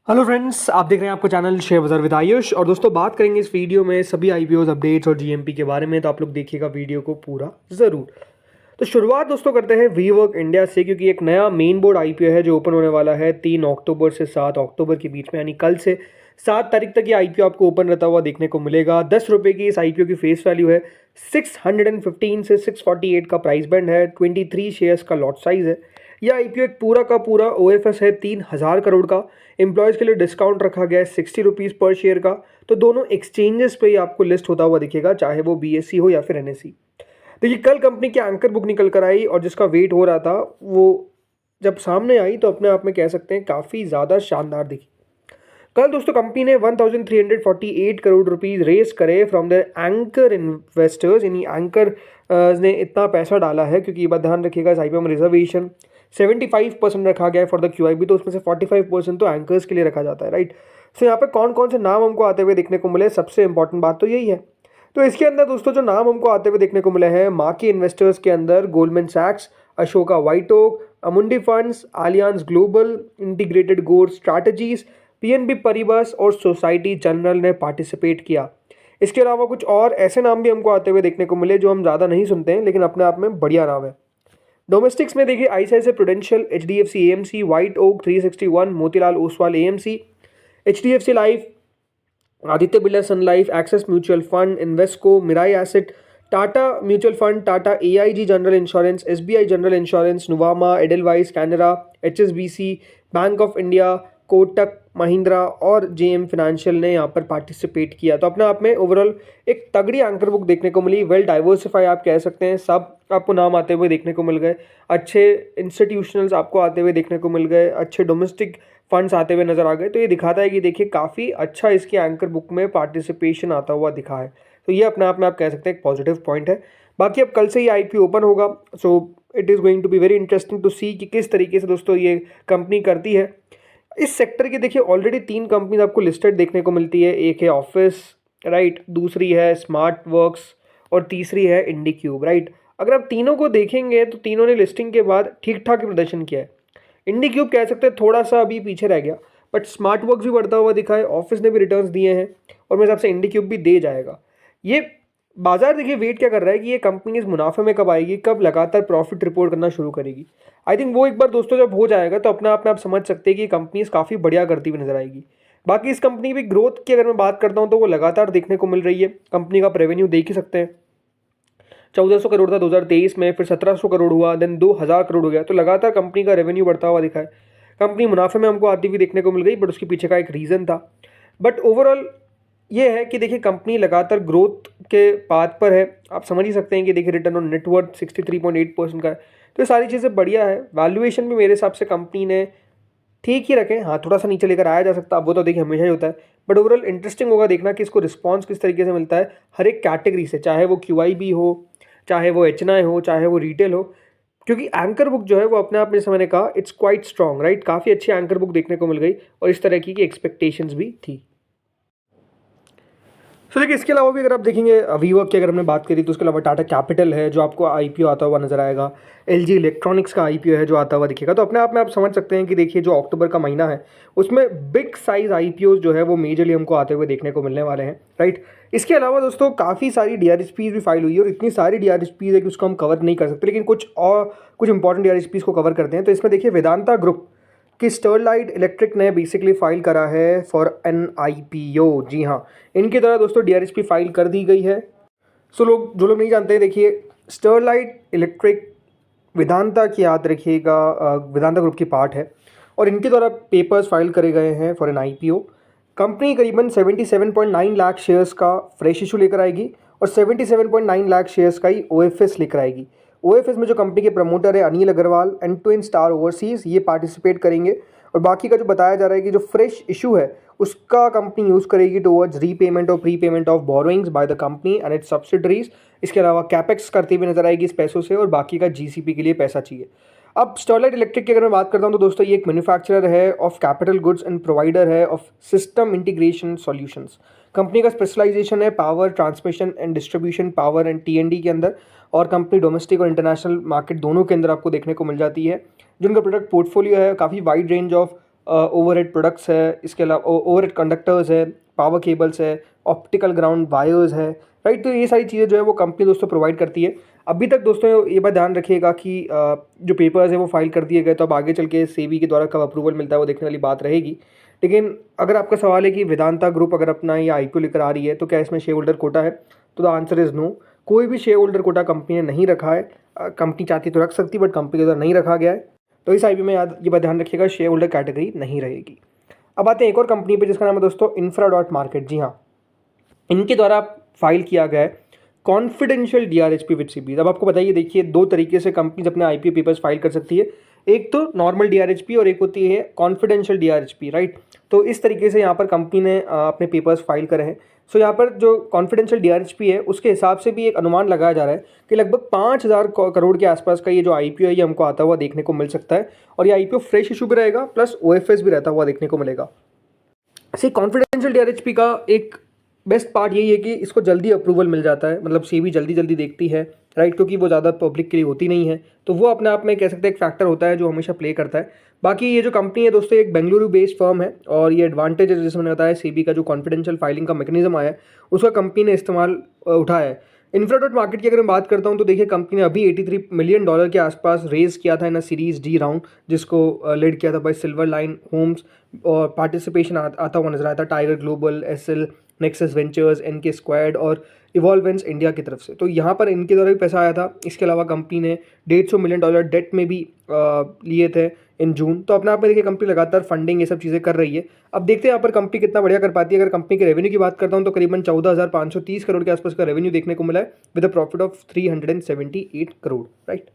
Hello friends, आप देख रहे हैं आपका चैनल शेयर बाजार विद आयुष। और दोस्तों, बात करेंगे इस वीडियो में सभी आईपीओ अपडेट्स और जीएमपी के बारे में, तो आप लोग देखिएगा वीडियो को पूरा ज़रूर। तो शुरुआत दोस्तों करते हैं वीवर्क इंडिया से, क्योंकि एक नया मेन बोर्ड आईपीओ है जो ओपन होने वाला है 3 अक्टूबर से 7 अक्टूबर के बीच में, यानी कल से 7 तारीख तक ये आईपीओ आपको ओपन रहता हुआ देखने को मिलेगा। 10 रुपये की इस आईपीओ की फेस वैल्यू है, 615 से 648 का प्राइस बैंड है, 23 शेयर्स का लॉट साइज है। यह आईपीओ एक पूरा का पूरा ओएफएस है 3000 करोड़ का। एम्प्लॉयज़ के लिए डिस्काउंट रखा गया है 60 रुपीज़ पर शेयर का। तो दोनों एक्सचेंजेस पे ही आपको लिस्ट होता हुआ दिखेगा, चाहे वो बीएससी हो या फिर एनएससी। देखिए, कल कंपनी की एंकर बुक निकल कर आई और जिसका वेट हो रहा था वो जब सामने आई तो अपने आप में कह सकते हैं काफ़ी ज़्यादा शानदार दिखी। कल दोस्तों कंपनी ने 1348 करोड़ रुपीस रेस करे फ्रॉम द एंकर इन्वेस्टर्स, यानी एंकर ने इतना पैसा डाला है, क्योंकि ये बात ध्यान रखिएगा इस आईपीओ में रिजर्वेशन 75% रखा गया है फॉर द क्यूआईबी, तो उसमें से 45% तो एंकर्स के लिए रखा जाता है, राइट। सो यहाँ पे कौन कौन से नाम हमको आते हुए देखने को मिले, सबसे इंपॉर्टेंट बात तो यही है। तो इसके अंदर दोस्तों जो नाम हमको आते हुए देखने को मिले हैं मार्की इन्वेस्टर्स के अंदर, गोल्डमैन सैक्स, Ashoka White Oak, Amundi funds, Allianz Global, Integrated Gold Strategies, PNB Paribas और सोसाइटी जनरल ने पार्टिसिपेट किया। इसके अलावा कुछ और ऐसे नाम भी हमको आते हुए देखने को मिले जो हम ज़्यादा नहीं सुनते हैं, लेकिन अपने आप में बढ़िया नाम है। डोमेस्टिक्स में देखिए ICICI Prudential, HDFC AMC, White Oak 361, Motilal Oswal AMC, HDFC Life, Aditya Birla Sun Life, Axis Mutual Fund, Invesco, Mirae Asset, Tata Mutual Fund, Tata AIG General Insurance, SBI General Insurance, Nuvama, Edelweiss, Canara, HSBC, Bank of India, Kotak Mahindra और JM financial ने यहाँ पर participate किया। तो अपने आप में overall एक तगड़ी एंकर बुक देखने को मिली, वेल डाइवर्सिफाई आप कह सकते हैं। सब आपको नाम आते हुए देखने को मिल गए, अच्छे इंस्टीट्यूशनल्स आपको आते हुए देखने को मिल गए, अच्छे डोमेस्टिक फंड्स आते हुए नजर आ गए। तो ये दिखाता है कि देखिए काफ़ी अच्छा इसकी एंकर बुक में पार्टिसिपेशन आता हुआ दिखा है। तो ये अपने आप में आप कह सकते हैं एक पॉजिटिव पॉइंट है। बाकी अब कल से ये आईपीओ ओपन होगा, so it is going to be very interesting to see कि किस तरीके से दोस्तों ये कंपनी करती है। इस सेक्टर की देखिए ऑलरेडी 3 कंपनीज आपको लिस्टेड देखने को मिलती है। एक है ऑफिस, राइट, दूसरी है स्मार्ट वर्क्स और तीसरी है इंडीक्यूब, राइट। अगर आप तीनों को देखेंगे तो तीनों ने लिस्टिंग के बाद ठीक ठाक प्रदर्शन किया है। इंडीक्यूब कह सकते हैं थोड़ा सा अभी पीछे रह गया, बट स्मार्ट वर्क्स भी बढ़ता हुआ दिखा है, ऑफिस ने भी रिटर्न्स दिए हैं और मेरे हिसाब से इंडीक्यूब भी दे जाएगा। ये बाजार देखिए वेट क्या कर रहा है कि ये कंपनी इस मुनाफे में कब आएगी, कब लगातार प्रॉफिट रिपोर्ट करना शुरू करेगी। आई थिंक वो एक बार दोस्तों जब हो जाएगा तो अपने आप में आप समझ सकते हैं कि कंपनीज काफ़ी बढ़िया करती हुई नजर आएगी। बाकी इस कंपनी की ग्रोथ की अगर मैं बात करता हूँ तो वो लगातार देखने को मिल रही है। कंपनी का आप रेवेन्यू देख ही सकते हैं, 1400 करोड़ था 2023 में, फिर 1700 करोड़ हुआ, देन 2000 करोड़ हो गया। तो लगातार कंपनी का रेवेन्यू बढ़ता हुआ दिखा है। कंपनी मुनाफे में हमको आती हुई देखने को मिल गई, बट उसके पीछे का एक रीज़न था। बट ओवरऑल ये है कि देखिए कंपनी लगातार ग्रोथ के पाथ पर है। आप समझ ही सकते हैं कि देखिए रिटर्न ऑन नेटवर्थ 63.8% का है। तो ये सारी चीज़ें बढ़िया है। वैल्यूएशन भी मेरे हिसाब से कंपनी ने ठीक ही रखे, हाँ थोड़ा सा नीचे लेकर आया जा सकता है, वो तो देखिए हमेशा ही होता है। बट ओवरऑल इंटरेस्टिंग होगा देखना कि इसको रिस्पॉन्स किस तरीके से मिलता है हर एक कैटेगरी से, चाहे वो क्यूआईबी हो, चाहे वो एचएनआई हो, चाहे वो रिटेल हो। क्योंकि एंकर बुक जो है वो अपने आप में, जैसे मैंने कहा, इट्स क्वाइट स्ट्रॉन्ग, राइट। काफ़ी अच्छी एंकर बुक देखने को मिल गई और इस तरह की एक्सपेक्टेशंस भी थी। तो देखिए इसके अलावा भी अगर आप देखेंगे वीवर्क की अगर हमने बात करी तो उसके अलावा टाटा कैपिटल है जो आपको आईपीओ आता हुआ नजर आएगा। एलजी इलेक्ट्रॉनिक्स का आईपीओ है जो आता हुआ दिखेगा। तो अपने आप में आप समझ सकते हैं कि देखिए जो अक्टूबर का महीना है उसमें बिग साइज आईपीओ जो है वो मेजरली हमको आते हुए देखने को मिलने वाले हैं, राइट। इसके अलावा दोस्तों काफ़ी सारी डीआरएसपीज भी फाइल हुई है और इतनी सारी डीआरएसपीज है कि उसको हम कवर नहीं कर सकते, लेकिन कुछ इंपॉर्टेंट डीआरएसपीज को कवर करते हैं। तो इसमें देखिए वेदांता ग्रुप कि स्टरलाइट इलेक्ट्रिक ने बेसिकली फाइल करा है फॉर एन आईपीओ। जी हाँ, इनकी तरह दोस्तों डीआरएसपी फाइल कर दी गई है। सो जो लोग नहीं जानते हैं, देखिए स्टरलाइट इलेक्ट्रिक वेदांता की याद रखिएगा, वेदांता ग्रुप की पार्ट है और इनके द्वारा पेपर्स फाइल करे गए हैं फॉर एन आईपीओ। कंपनी करीबन 77.9 लाख शेयर्स का फ्रेश इशू लेकर आएगी और 77.9 लाख शेयर्स का ही ओएफएस लेकर आएगी। ओएफएस में जो कंपनी के प्रमोटर है Anil Agarwal and Twin Star Overseas, ये पार्टिसिपेट करेंगे। और बाकी का जो बताया जा रहा है कि जो फ्रेश इशू है उसका कंपनी यूज़ करेगी टुवर्ड्स रीपेमेंट और prepayment of borrowings by the company and it's subsidiaries. इसके अलावा कैपेक्स करती हुई नजर आएगी इस पैसों से और बाकी का जीसीपी के लिए पैसा चाहिए। अब स्टरलाइट इलेक्ट्रिक की अगर मैं बात करता हूँ तो दोस्तों ये एक मैन्युफैक्चरर है of capital goods and provider है of system integration solutions. Company का स्पेशलाइजेशन है power transmission and distribution, power and T and D के अंदर। और कंपनी डोमेस्टिक और इंटरनेशनल मार्केट दोनों के अंदर आपको देखने को मिल जाती है। जो उनका प्रोडक्ट पोर्टफोलियो है काफ़ी wide range of overhead products है, इसके अलावा ओवरहेड कंडक्टर्स है, पावर केबल्स है, ऑप्टिकल ग्राउंड वायर्स है, राइट। तो ये सारी चीज़ें जो है वो कंपनी दोस्तों प्रोवाइड करती है। अभी तक दोस्तों ये बात ध्यान रखिएगा कि जो पेपर्स है वो फाइल कर दिए गए, तो अब आगे चल के सेबी के द्वारा कब अप्रूवल मिलता है वो देखने वाली बात रहेगी। लेकिन अगर आपका सवाल है कि वेदांता ग्रुप अगर अपना ये आईपीओ लेकर आ रही है तो क्या इसमें शेयर होल्डर कोटा है, तो द आंसर इज़ नो। कोई भी शेयर होल्डर कोटा कंपनी ने नहीं रखा है। कंपनी चाहती तो रख सकती, बट कंपनी के द्वारा नहीं रखा गया है। तो इस आईपीओ में ये बात ध्यान रखिएगा, शेयर होल्डर कैटेगरी नहीं रहेगी। अब आते हैं एक और कंपनी पे जिसका नाम है दोस्तों इंफ्रा.मार्केट। जी हाँ, इनके द्वारा फाइल किया गया है कॉन्फिडेंशियल डीआरएचपी विद सीबी। अब आपको बताइए, देखिए दो तरीके से कंपनीज अपने आईपीओ पेपर्स फाइल कर सकती है, एक तो नॉर्मल डीआरएचपी और एक होती है कॉन्फिडेंशियल डीआरएचपी, राइट। तो इस तरीके से यहाँ पर कंपनी ने अपने पेपर्स फाइल करे हैं। सो यहाँ पर जो कॉन्फिडेंशियल डीआरएचपी है उसके हिसाब से भी एक अनुमान लगाया जा रहा है कि लगभग 5,000 करोड़ के आसपास का ये जो आईपीओ है ये हमको आता हुआ देखने को मिल सकता है। और ये आईपीओ फ्रेश इशू भी रहेगा, प्लस ओएफएस भी रहता हुआ देखने को मिलेगा। सी कॉन्फिडेंशियल डीआरएचपी का एक बेस्ट पार्ट यही है कि इसको जल्दी अप्रूवल मिल जाता है, मतलब सेबी जल्दी जल्दी देखती है, राइट, क्योंकि वो ज़्यादा पब्लिक के लिए होती नहीं है। तो वो अपने आप में कह सकते हैं एक फैक्टर होता है जो हमेशा प्ले करता है। बाकी ये जो कंपनी है दोस्तों एक बेंगलुरु बेस्ड फर्म है, और ये एडवांटेज है जैसे मैंने बताया सेबी का जो कॉन्फिडेंशियल फाइलिंग का मैकेनिज्म आया है उसका कंपनी ने इस्तेमाल उठाया है। इंफ्रा.मार्केट की अगर मैं बात करता हूँ तो देखिए कंपनी ने अभी $83 मिलियन के आसपास रेज किया था इन सीरीज डी राउंड, जिसको लीड किया था बाय सिल्वर लाइन होम्स, और पार्टिसिपेशन आता हुआ नजर आया था Tiger Global, SL, Nexus Ventures, NK Squad और इवॉल्वेंस इंडिया की तरफ से। तो यहाँ पर इनके द्वारा भी पैसा आया था। इसके अलावा कंपनी ने $150 मिलियन डेट में भी लिए थे इन जून। तो अपने आप में देखिए कंपनी लगातार फंडिंग ये सब चीज़ें कर रही है। अब देखते हैं यहाँ पर कंपनी कितना बढ़िया कर पाती है। अगर कंपनी के रेवेन्यू की बात करता हूँ तो करीबन 14,530 करोड़ के आसपास का रेवेन्यू देखने को मिला है with a profit of 378 crore, right.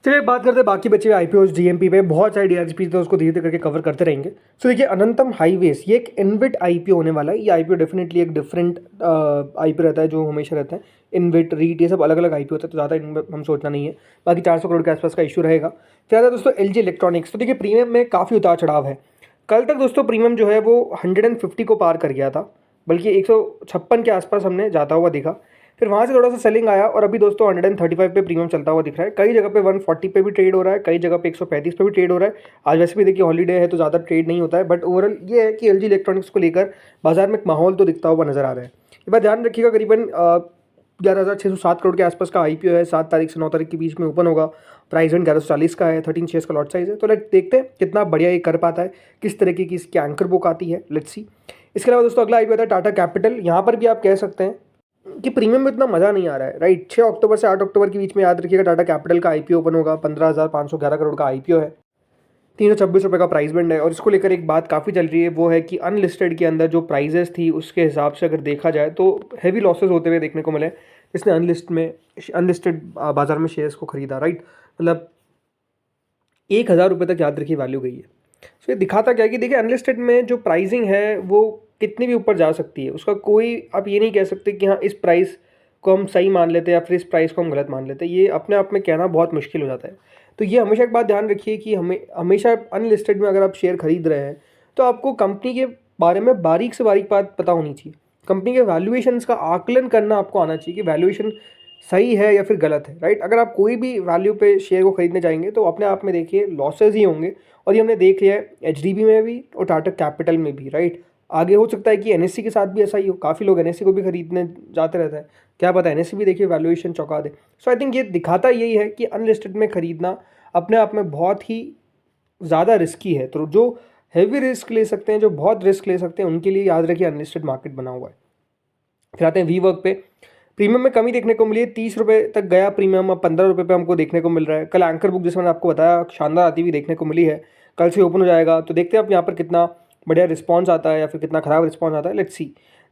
चलिए बात करते हैं बाकी बचे हुए आईपीओज जीएमपी पे। बहुत सारे डीआरएचपी तो उसको धीरे धीरे करके कवर करते रहेंगे। सो देखिए अनंतम हाईवेज ये एक इनविट आईपीओ होने वाला है। ये आईपीओ डेफिनेटली एक डिफरेंट आईपीओ रहता है जो हमेशा रहता है। इनविट, रीट, ये सब अलग अलग आईपीओ होता है, तो ज़्यादा इनमें हम सोचना नहीं है। बाकी 400 करोड़ के आसपास का इशू रहेगा। फिर आता है दोस्तों एलजी इलेक्ट्रॉनिक्स। तो देखिए प्रीमियम में काफ़ी उतार चढ़ाव है। कल तक दोस्तों प्रीमियम जो है वो 150 को पार कर गया था, बल्कि 156 के आसपास हमने जाता हुआ दिखा। फिर वहाँ से थोड़ा सा सेलिंग आया और अभी दोस्तों 135 पे प्रीमियम चलता हुआ दिख रहा है। कई जगह पे 140 पे भी ट्रेड हो रहा है, कई जगह पे 135 पे भी ट्रेड हो रहा है। आज वैसे भी देखिए हॉलीडे है तो ज़्यादा ट्रेड नहीं होता है, बट ओवरऑल ये है कि एलजी इलेक्ट्रॉनिक्स को लेकर बाजार में एक माहौल तो दिखता हुआ नजर आ रहा है। ये बात ध्यान रखिएगा, करीबन 11,607 करोड़ के आसपास का आईपीओ है। 7 तारीख से 9 तारीख के बीच में ओपन होगा। प्राइस रेंज 1140 का है, 13 शेयर्स का लॉट साइज है। तो लेट देखते हैं कितना बढ़िया ये कर पाता है, किस तरीके की इसकी एंकर बुक आती है, लेट्स सी। इसके अलावा दोस्तों अगला आईपीओ आता है टाटा कैपिटल। यहाँ पर भी आप कह सकते हैं कि प्रीमियम में इतना मज़ा नहीं आ रहा है, राइट। 6 अक्टूबर से 8 अक्टूबर के बीच में याद रखिएगा टाटा कैपिटल का आईपीओ ओपन होगा। 15,511 करोड़ का आईपीओ है, 326 रुपये का प्राइस बैंड है। और इसको लेकर एक बात काफ़ी चल रही है, वो है कि अनलिस्टेड के अंदर जो प्राइजेस थी उसके हिसाब से अगर देखा जाए तो हैवी लॉसेस होते हुए देखने को मिले इसने अनलिस्टेड बाजार में शेयर्स को खरीदा, राइट। मतलब 1,000 रुपये तक याद रखिए वैल्यू गई है। सो ये दिखाता क्या है कि देखिए अनलिस्टेड में जो प्राइसिंग है वो कितनी भी ऊपर जा सकती है, उसका कोई आप ये नहीं कह सकते कि हाँ इस प्राइस को हम सही मान लेते हैं या फिर इस प्राइस को हम गलत मान लेते हैं। ये अपने आप में कहना बहुत मुश्किल हो जाता है। तो ये हमेशा एक बात ध्यान रखिए कि हमेशा अनलिस्टेड में अगर आप शेयर खरीद रहे हैं तो आपको कंपनी के बारे में बारीक से बारीक बात पता होनी चाहिए। कंपनी के वैल्यूएशंस का आकलन करना आपको आना चाहिए कि वैल्यूएशन सही है या फिर गलत है, राइट। अगर आप कोई भी वैल्यू पे शेयर को खरीदने जाएंगे तो अपने आप में देखिए लॉसेज ही होंगे, और ये हमने देख लिया है एचडीबी में भी और टाटा कैपिटल में भी, राइट। आगे हो सकता है कि एनएससी के साथ भी ऐसा ही हो। काफ़ी लोग एनएससी को भी खरीदने जाते रहते हैं, क्या पता एनएससी भी देखिए वैल्यूएशन चौंका दे। सो आई थिंक ये दिखाता यही है कि अनलिस्टेड में खरीदना अपने आप में बहुत ही ज़्यादा रिस्की है। तो जो हैवी रिस्क ले सकते हैं, जो बहुत रिस्क ले सकते हैं, उनके लिए याद रखिए अनलिस्टेड मार्केट बना हुआ है। फिर आते हैं वी वर्क पे। प्रीमियम में कमी देखने को मिली है, 30 रुपये तक गया प्रीमियम, अब 15 रुपये पे हमको देखने को मिल रहा है। कल एंकर बुक जैसे मैंने आपको बताया शानदार आती हुई देखने को मिली है, कल से ओपन हो जाएगा। तो देखते हैं अब यहाँ पर कितना बढ़िया रिस्पॉन्स आता है या फिर कितना खराब रिस्पॉन्स आता है, let's see.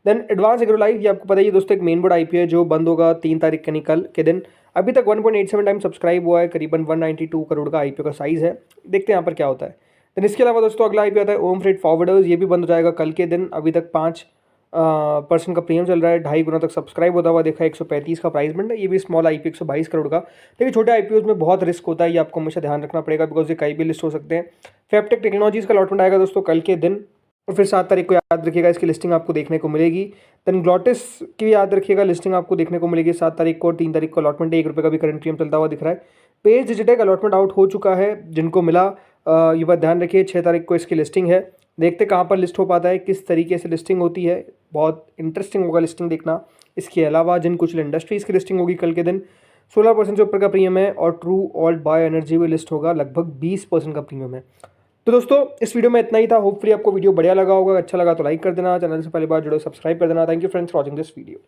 Then Advance Agro Life, ये आपको पता है दोस्तों एक मेन बोर्ड आईपीओ है जो बंद होगा 3 तारीख के कल के दिन। अभी तक 1.87 टाइम सब्सक्राइब हुआ है, करीबन 192 करोड़ का आईपीओ का साइज़ है। देखते हैं यहाँ पर क्या होता है। देन इसके अलावा दोस्तों अगला आईपीओ आता है ओम फ्रेट फॉरवर्डर्स, ये भी बंद हो जाएगा कल के दिन। अभी तक 5% का प्रीमियम चल रहा है, 2.5 गुना तक सब्सक्राइब होता हुआ देखा, 135 का प्राइस बैंड है। ये भी स्मॉल आईपीओ 122 करोड़ का। देखिए छोटे आईपीओज में बहुत रिस्क होता है, ये आपको हमेशा ध्यान रखना पड़ेगा, बिकॉज ये कहीं भी लिस्ट हो सकते हैं। फैबटेक टेक्नोलॉजीज का अलॉटमेंट आएगा दोस्तों कल के दिन, और फिर 7 तारीख को याद रखिएगा इसकी लिस्टिंग आपको देखने को मिलेगी। देन ग्लॉटिस की भी याद रखिएगा लिस्टिंग आपको देखने को मिलेगी 7 तारीख को। 3 तारीख को अलॉटमेंट, 1 रुपये का भी करंट प्रीमियम चलता हुआ दिख रहा है। पेज डिजिटेक अलॉटमेंट आउट हो चुका है, जिनको मिला ये बात ध्यान रखिए। 6 तारीख को इसकी लिस्टिंग है। देखते कहाँ पर लिस्ट हो पाता है, किस तरीके से लिस्टिंग होती है। बहुत इंटरेस्टिंग होगा लिस्टिंग देखना। इसके अलावा जिन कुछ इंडस्ट्रीज़ की लिस्टिंग होगी कल के दिन 16% से ऊपर का प्रीमियम है और ट्रू ऑल्ट बायो एनर्जी भी लिस्ट होगा, लगभग 20% का प्रीमियम है। तो दोस्तों इस वीडियो में इतना ही था। होपफुली आपको वीडियो बढ़िया लगा होगा। अच्छा लगा तो लाइक कर देना, चैनल से पहली बार जुड़ो सब्सक्राइब कर देना। Thank you friends for watching this video.